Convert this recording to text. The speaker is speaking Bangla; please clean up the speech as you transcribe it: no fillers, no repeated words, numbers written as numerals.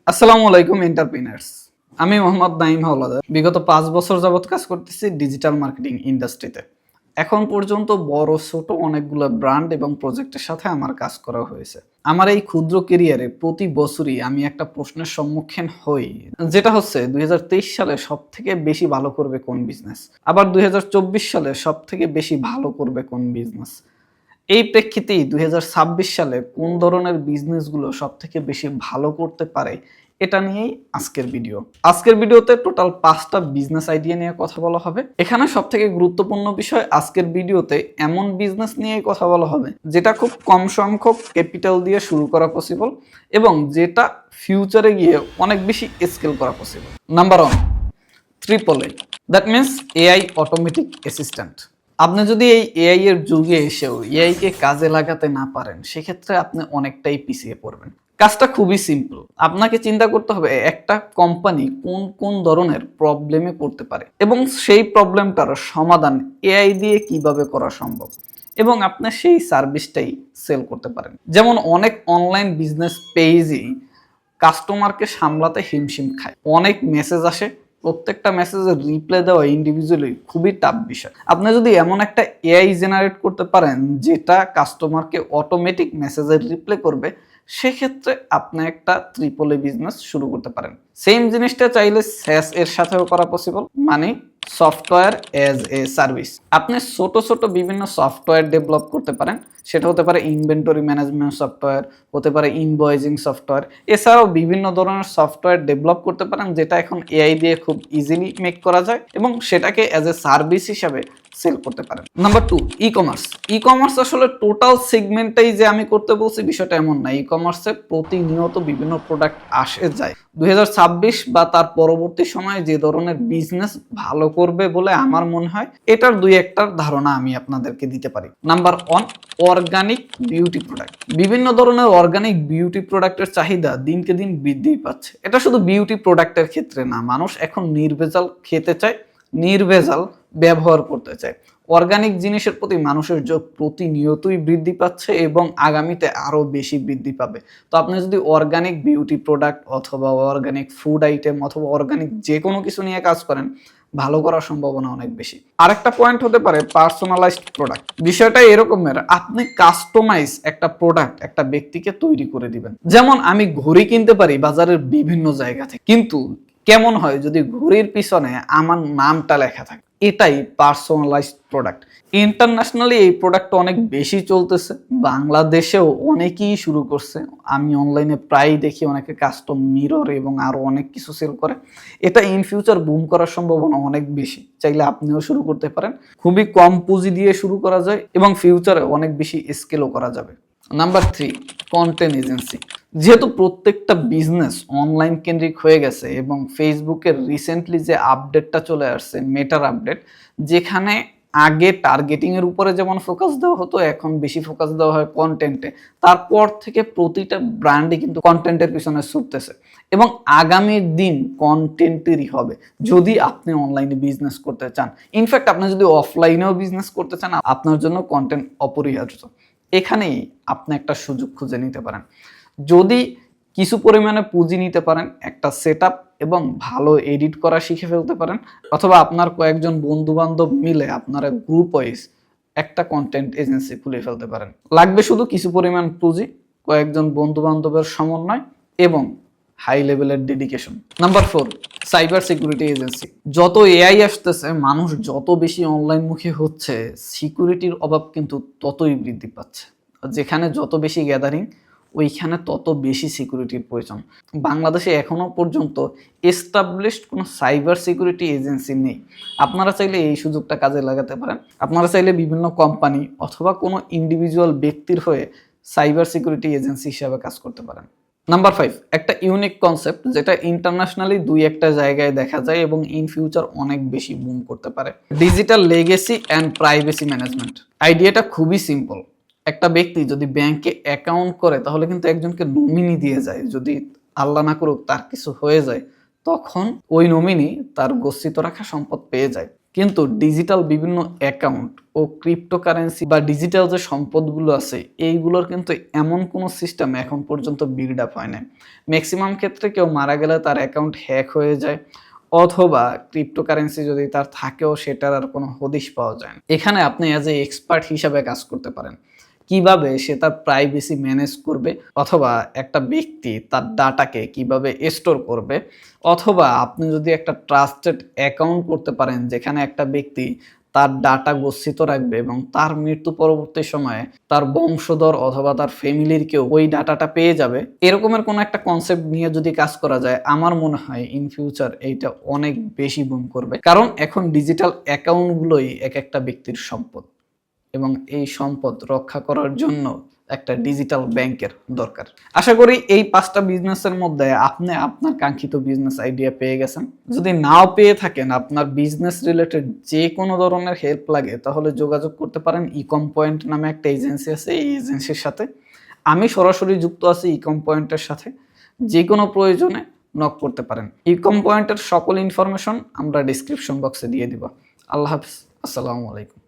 আসসালামু আলাইকুম এন্টারপ্রেনার্স। আমি মোহাম্মদ নাইম হাওলাদার। বিগত 5 বছর যাবৎ কাজ করতেছি ডিজিটাল মার্কেটিং ইন্ডাস্ট্রিতে। এখন পর্যন্ত বড় ছোট অনেকগুলো ব্র্যান্ড এবং প্রজেক্টের সাথে আমার কাজ করা হয়েছে। আমার এই ক্ষুদ্র ক্যারিয়ারে প্রতি বছরই আমি একটা প্রশ্নের সম্মুখীন হই, যেটা হচ্ছে 2023 সালে সব থেকে বেশি ভালো করবে কোন বিজনেস, আবার 2024 সালে সব থেকে বেশি ভালো করবে কোন বিজনেস। এই প্রেক্ষিতেই 2026 সালে কোন ধরনের বিজনেসগুলো সবথেকে বেশি ভালো করতে পারে এটা নিয়েই আজকের ভিডিও। আজকের ভিডিওতে টোটাল 5টা বিজনেস আইডিয়া নিয়ে কথা বলা হবে। এখানে সবথেকে গুরুত্বপূর্ণ বিষয় আজকের ভিডিওতে এমন বিজনেস নিয়ে কথা বলা হবে যেটা খুব কম সংখ্যক ক্যাপিটাল দিয়ে শুরু করা পসিবল এবং যেটা ফিউচারে গিয়ে অনেক বেশি স্কেল করা possible. Number 1, triple A, that means AI automatic assistant. আপনি যদি এই এআই এর যুগে এসেও এআই কে কাজে লাগাতে না পারেন, সেক্ষেত্রে আপনি অনেকটাই পিছিয়ে পড়বেন। কাজটা খুবই সিম্পল। আপনাকে চিন্তা করতে হবে একটা কোম্পানি কোন কোন ধরনের প্রবলেমে পড়তে পারে এবং সেই প্রবলেমটার সমাধান এআই দিয়ে কিভাবে করা সম্ভব এবং আপনি সেই সার্ভিসটাই সেল করতে পারেন। যেমন অনেক অনলাইন বিজনেস পেজই কাস্টমারকে সামলাতে হিমশিম খায়। অনেক মেসেজ আসে, প্রত্যেকটা মেসেজের রিপ্লাই দেওয়া ইন্ডিভিজুয়ালি খুবই টাফ বিষয়। আপনি যদি এমন একটা এআই জেনারেট করতে পারেন যেটা কাস্টমারকে অটোমেটিক মেসেজের রিপ্লাই করবে, সেক্ষেত্রে আপনি একটা ট্রিপল এ বিজনেস শুরু করতে পারেন। সেম জিনিসটা চাইলে SaaS এর সাথেও করা পসিবল, মানে সফটওয়্যার এজ এ সার্ভিস। আপনি ছোট ছোট বিভিন্ন সফটওয়্যার ডেভেলপ করতে পারেন। সেটা হতে পারে ইনভেন্টরি ম্যানেজমেন্ট সফটওয়্যার, হতে পারে ইনভয়েসিং সফটওয়্যার। এছাড়াও বিভিন্ন ধরনের সফটওয়্যার ডেভেলপ করতে পারেন যেটা এখন এআই দিয়ে খুব ইজিলি মেক করা যায় এবং সেটাকে এজ এ সার্ভিস হিসাবে সেল করতে পারেন। Number 2, e commerce. E commerce আসলে টোটাল সেগমেন্টটাই যে আমি করতে বলছি বিষয়টা এমন না। ই কমার্সে প্রতিনিয়ত বিভিন্ন প্রোডাক্ট আসে যায়। 2026 বা তার পরবর্তী সময়ে যে ধরনের বিজনেস ভালো করবে বলে আমার মনে হয়, এটার দুই একটার ধারণা আমি আপনাদেরকে দিতে পারি। Number 1, organic beauty product. বিভিন্ন ধরনের অর্গানিক বিউটি প্রোডাক্টের চাহিদা দিনকে দিন বৃদ্ধি পাচ্ছে। এটা শুধু বিউটি প্রোডাক্টের ক্ষেত্রে না, মানুষ এখন নির্ভেজাল খেতে চায়, নির্ভেজাল ব্যবহার করতে চায়। অর্গানিক জিনিসের প্রতি মানুষের ঝোঁক প্রতিনিয়তই বৃদ্ধি পাচ্ছে এবং আগামীতে আরো বেশি বৃদ্ধি পাবে। তো আপনি যদি অর্গানিক বিউটি প্রোডাক্ট অথবা অর্গানিক ফুড আইটেম অথবা অর্গানিক যে কোনো কিছু নিয়ে কাজ করেন, ভালো করার সম্ভাবনা অনেক বেশি। আরেকটা পয়েন্ট হতে পারে পার্সোনালাইজড প্রোডাক্ট। বিষয়টা এরকমের, আপনি কাস্টমাইজ একটা প্রোডাক্ট একটা ব্যক্তিকে তৈরি করে দিবেন। যেমন আমি ঘড়ি কিনতে পারি বাজারের বিভিন্ন জায়গা থেকে, কিন্তু কেমন হয় যদি ঘড়ির পিছনে আমার নামটা লেখা থাকে। এটাই পার্সোনালাইজড প্রোডাক্ট। ইন্টারন্যাশনালি এই প্রোডাক্টটা অনেক বেশি চলতেছে, বাংলাদেশেও অনেকেই শুরু করছে। আমি অনলাইনে প্রায় দেখি অনেকে কাস্টম মিরর এবং আরো অনেক কিছু সেল করে। এটা ইন ফিউচার বুম করার সম্ভাবনা অনেক বেশি। চাইলে আপনিও শুরু করতে পারেন। খুবই কম পুঁজি দিয়ে শুরু করা যায় এবং ফিউচারে অনেক বেশি স্কেলও করা যাবে। Number 3, content agency. যেহেতু প্রত্যেকটা বিজনেস অনলাইন কেন্দ্রিক হয়ে গেছে এবং ফেসবুকের রিসেন্টলি যে আপডেটটা চলে আসছে, মেটার আপডেট, যেখানে আগে টার্গেটিং এর উপরে যেমন ফোকাস দেওয়া হতো, এখন বেশি ফোকাস দেওয়া হয় কন্টেন্টে। তারপর থেকে প্রতিটা ব্র্যান্ডই কিন্তু কন্টেন্টের পিছনে ছুটতেছে এবং আগামীর দিন কন্টেন্টেরই হবে যদি আপনি অনলাইনে বিজনেস করতে চান। ইনফ্যাক্ট আপনি যদি অফলাইনেও বিজনেস করতে চান, আপনার জন্য কন্টেন্ট অপরিহার্য। এখানেই আপনি একটা সুযোগ খুঁজে নিতে পারেন। যদি কিছু পরিমাণে পুঁজি নিতে পারেন, একটা সেটআপ এবং ভালো এডিট করা শিখে ফেলতে পারেন, অথবা আপনার কয়েকজন বন্ধু বান্ধব মিলে আপনারা গ্রুপ ওয়াইজ একটা কন্টেন্ট এজেন্সি খুলে ফেলতে পারেন। লাগবে শুধু কিছু পরিমাণ পুঁজি, কয়েকজন বন্ধু বান্ধবের সমন্বয় এবং হাই লেভেলের dedication. Number 4, cyber security agency. যত এআই আসতেছে, মানুষ যত বেশি অনলাইনমুখী হচ্ছে, সিকিউরিটির অভাব কিন্তু ততই বৃদ্ধি পাচ্ছে। যেখানে যত বেশি গ্যাদারিং, ওইখানে তত বেশি সিকিউরিটির প্রয়োজন। বাংলাদেশে এখনো পর্যন্ত এস্টাবলিশড কোনো সাইবার সিকিউরিটি এজেন্সি নেই। আপনারা চাইলে এই সুযোগটা কাজে লাগাতে পারেন। আপনারা চাইলে বিভিন্ন কোম্পানি অথবা কোনো ইন্ডিভিজুয়াল ব্যক্তির হয়ে সাইবার সিকিউরিটি এজেন্সি হিসাবে কাজ করতে পারেন। নাম্বার 5, একটা ইউনিক কনসেপ্ট যেটা ইন্টারন্যাশনালি দুই একটা জায়গায় দেখা যায় এবং ইন ফিউচার অনেক বেশি বুম করতে পারে। Digital legacy and privacy management. আইডিয়াটা খুবই সিম্পল। একটা ব্যক্তি যদি ব্যাংকে অ্যাকাউন্ট করে, তাহলে কিন্তু একজনকে নমিনি দিয়ে যায়। যদি আল্লাহ না করুক তার কিছু হয়ে যায়, তখন ওই নমিনি তার গচ্ছিত রাখা সম্পদ পেয়ে যায়। কিন্তু ডিজিটাল বিভিন্ন অ্যাকাউন্ট ও ক্রিপ্টোকারেন্সি বা ডিজিটাল যে সম্পদগুলো আছে এইগুলোর কিন্তু এমন কোনো সিস্টেম এখন পর্যন্ত বিল্ড আপ হয় না। ম্যাক্সিমাম ক্ষেত্রে কেউ মারা গেলে তার অ্যাকাউন্ট হ্যাক হয়ে যায়, অথবা ক্রিপ্টোকারেন্সি যদি তার থাকেও সেটার আর কোনো হদিশ পাওয়া যায় না। এখানে আপনি অ্যাজ এ এক্সপার্ট হিসাবে কাজ করতে পারেন। কিভাবে সে তার প্রাইভেসি ম্যানেজ করবে, অথবা একটা ব্যক্তি তার ডাটাকে কিভাবে স্টোর করবে, অথবা আপনি যদি একটা ট্রাস্টেড অ্যাকাউন্ট করতে পারেন যেখানে একটা ব্যক্তি তার ডাটা গচ্ছিত রাখবে এবং তার মৃত্যু পরবর্তী সময়ে তার বংশধর অথবা তার ফ্যামিলির কেউ ওই ডাটাটা পেয়ে যাবে, এরকমের কোনো একটা কনসেপ্ট নিয়ে যদি কাজ করা যায়, আমার মনে হয় ইন ফিউচার এইটা অনেক বেশি বুম করবে। কারণ এখন ডিজিটাল অ্যাকাউন্টগুলোই এক একটা ব্যক্তির সম্পদ, এবং এই সম্পদ রক্ষা করার জন্য একটা ডিজিটাল ব্যাংকের দরকার। আশা করি এই 5টা বিজনেসের মধ্যে আপনি আপনার কাঙ্ক্ষিত বিজনেস আইডিয়া পেয়ে গেছেন। যদি নাও পেয়ে থাকেন, আপনার বিজনেস রিলেটেড যে কোনো ধরনের হেল্প লাগে তাহলে যোগাযোগ করতে পারেন। ইকম পয়েন্ট নামে একটা এজেন্সি আছে, এই এজেন্সির সাথে আমি সরাসরি যুক্ত আছি। ইকম পয়েন্টের সাথে যে কোনো প্রয়োজনে নক করতে পারেন। ইকম পয়েন্টের সকল ইনফরমেশন আমরা ডিসক্রিপশন বক্সে দিয়ে দিব। আল্লাহ হাফিজ, আসসালামু আলাইকুম।